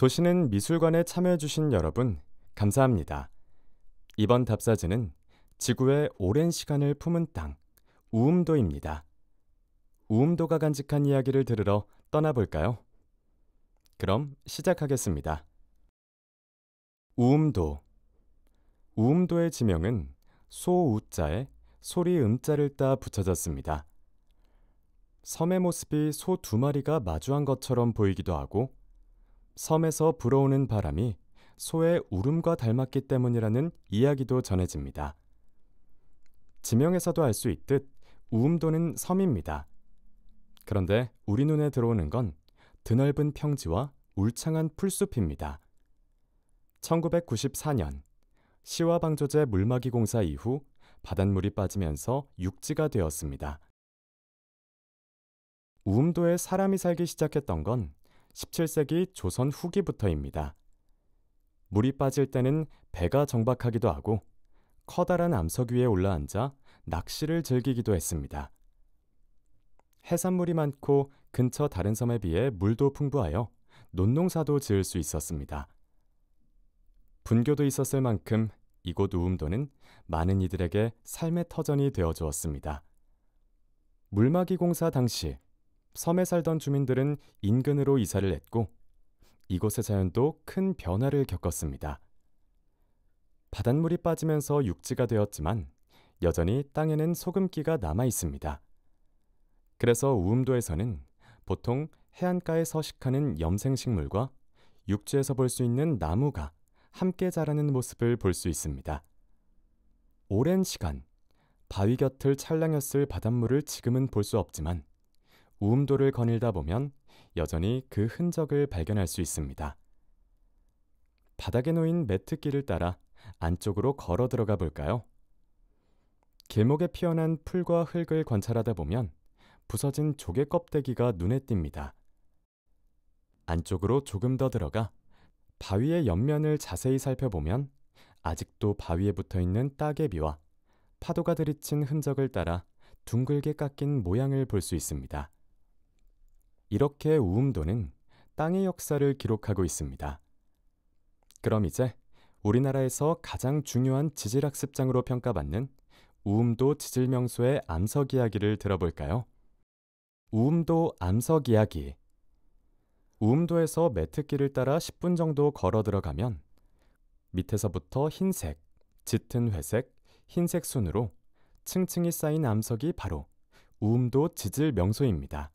도시는 미술관에 참여해주신 여러분, 감사합니다. 이번 답사지는 지구의 오랜 시간을 품은 땅, 우음도입니다. 우음도가 간직한 이야기를 들으러 떠나볼까요? 그럼 시작하겠습니다. 우음도. 우음도의 지명은 소우자에 소리 음자를 따 붙여졌습니다. 섬의 모습이 소 두 마리가 마주한 것처럼 보이기도 하고 섬에서 불어오는 바람이 소의 울음과 닮았기 때문이라는 이야기도 전해집니다. 지명에서도 알 수 있듯 우음도는 섬입니다. 그런데 우리 눈에 들어오는 건 드넓은 평지와 울창한 풀숲입니다. 1994년 시와방조제 물막이 공사 이후 바닷물이 빠지면서 육지가 되었습니다. 우음도에 사람이 살기 시작했던 건 17세기 조선 후기부터입니다. 물이 빠질 때는 배가 정박하기도 하고 커다란 암석 위에 올라앉아 낚시를 즐기기도 했습니다. 해산물이 많고 근처 다른 섬에 비해 물도 풍부하여 논농사도 지을 수 있었습니다. 분교도 있었을 만큼 이곳 우음도는 많은 이들에게 삶의 터전이 되어 주었습니다. 물막이 공사 당시 섬에 살던 주민들은 인근으로 이사를 했고 이곳의 자연도 큰 변화를 겪었습니다. 바닷물이 빠지면서 육지가 되었지만 여전히 땅에는 소금기가 남아 있습니다. 그래서 우음도에서는 보통 해안가에 서식하는 염생식물과 육지에서 볼 수 있는 나무가 함께 자라는 모습을 볼 수 있습니다. 오랜 시간 바위 곁을 찰랑였을 바닷물을 지금은 볼 수 없지만 우음도를 거닐다 보면 여전히 그 흔적을 발견할 수 있습니다. 바닥에 놓인 매트길을 따라 안쪽으로 걸어 들어가 볼까요? 길목에 피어난 풀과 흙을 관찰하다 보면 부서진 조개 껍데기가 눈에 띕니다. 안쪽으로 조금 더 들어가 바위의 옆면을 자세히 살펴보면 아직도 바위에 붙어있는 따개비와 파도가 들이친 흔적을 따라 둥글게 깎인 모양을 볼 수 있습니다. 이렇게 우음도는 땅의 역사를 기록하고 있습니다. 그럼 이제 우리나라에서 가장 중요한 지질학습장으로 평가받는 우음도 지질명소의 암석 이야기를 들어볼까요? 우음도 암석 이야기. 우음도에서 매트길을 따라 10분 정도 걸어 들어가면 밑에서부터 흰색, 짙은 회색, 흰색 순으로 층층이 쌓인 암석이 바로 우음도 지질명소입니다.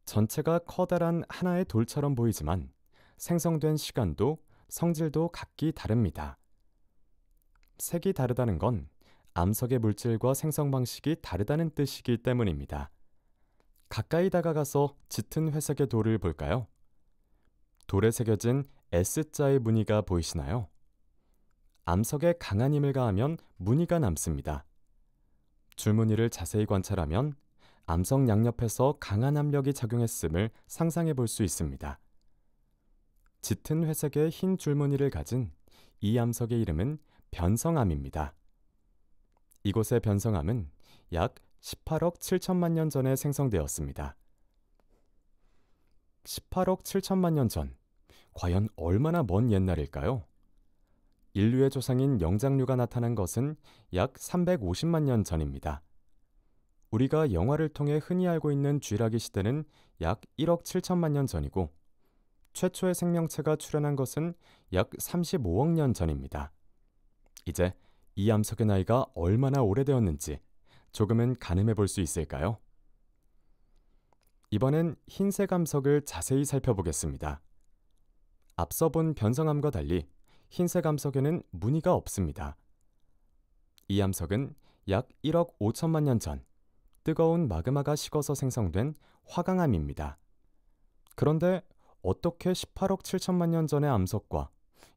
전체가 커다란 하나의 돌처럼 보이지만 생성된 시간도 성질도 각기 다릅니다. 색이 다르다는 건 암석의 물질과 생성 방식이 다르다는 뜻이기 때문입니다. 가까이 다가가서 짙은 회색의 돌을 볼까요? 돌에 새겨진 S자의 무늬가 보이시나요? 암석에 강한 힘을 가하면 무늬가 남습니다. 줄무늬를 자세히 관찰하면 암석 양옆에서 강한 압력이 작용했음을 상상해 볼 수 있습니다. 짙은 회색의 흰 줄무늬를 가진 이 암석의 이름은 변성암입니다. 이곳의 변성암은 약 18억 7천만 년 전에 생성되었습니다. 18억 7천만 년 전, 과연 얼마나 먼 옛날일까요? 인류의 조상인 영장류가 나타난 것은 약 350만 년 전입니다. 우리가 영화를 통해 흔히 알고 있는 쥐라기 시대는 약 1억 7천만 년 전이고 최초의 생명체가 출현한 것은 약 35억 년 전입니다. 이제 이 암석의 나이가 얼마나 오래되었는지 조금은 가늠해 볼 수 있을까요? 이번엔 흰색 암석을 자세히 살펴보겠습니다. 앞서 본 변성암과 달리 흰색 암석에는 무늬가 없습니다. 이 암석은 약 1억 5천만 년 전 뜨거운 마그마가 식어서 생성된 화강암입니다. 그런데 어떻게 18억 7천만 년 전의 암석과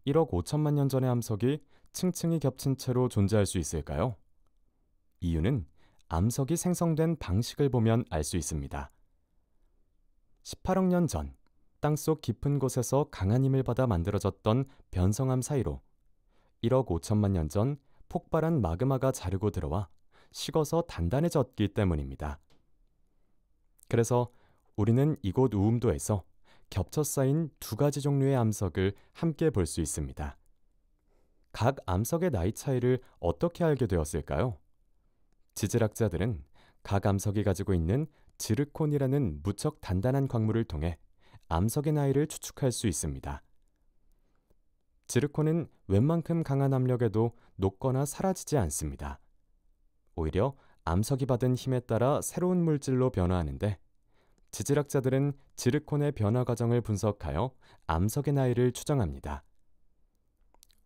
1억 5천만 년 전의 암석이 층층이 겹친 채로 존재할 수 있을까요? 이유는 암석이 생성된 방식을 보면 알 수 있습니다. 18억 년 전 땅속 깊은 곳에서 강한 힘을 받아 만들어졌던 변성암 사이로 1억 5천만 년 전 폭발한 마그마가 자르고 들어와 식어서 단단해졌기 때문입니다. 그래서 우리는 이곳 우음도에서 겹쳐 쌓인 두 가지 종류의 암석을 함께 볼 수 있습니다. 각 암석의 나이 차이를 어떻게 알게 되었을까요? 지질학자들은 각 암석이 가지고 있는 지르콘이라는 무척 단단한 광물을 통해 암석의 나이를 추측할 수 있습니다. 지르콘은 웬만큼 강한 압력에도 녹거나 사라지지 않습니다. 오히려 암석이 받은 힘에 따라 새로운 물질로 변화하는데, 지질학자들은 지르콘의 변화 과정을 분석하여 암석의 나이를 추정합니다.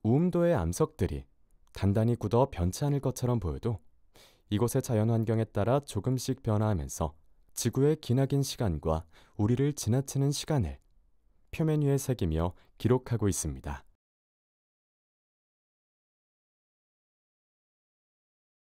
우음도의 암석들이 단단히 굳어 변치 않을 것처럼 보여도 이곳의 자연 환경에 따라 조금씩 변화하면서 지구의 기나긴 시간과 우리를 지나치는 시간을 표면 위에 새기며 기록하고 있습니다.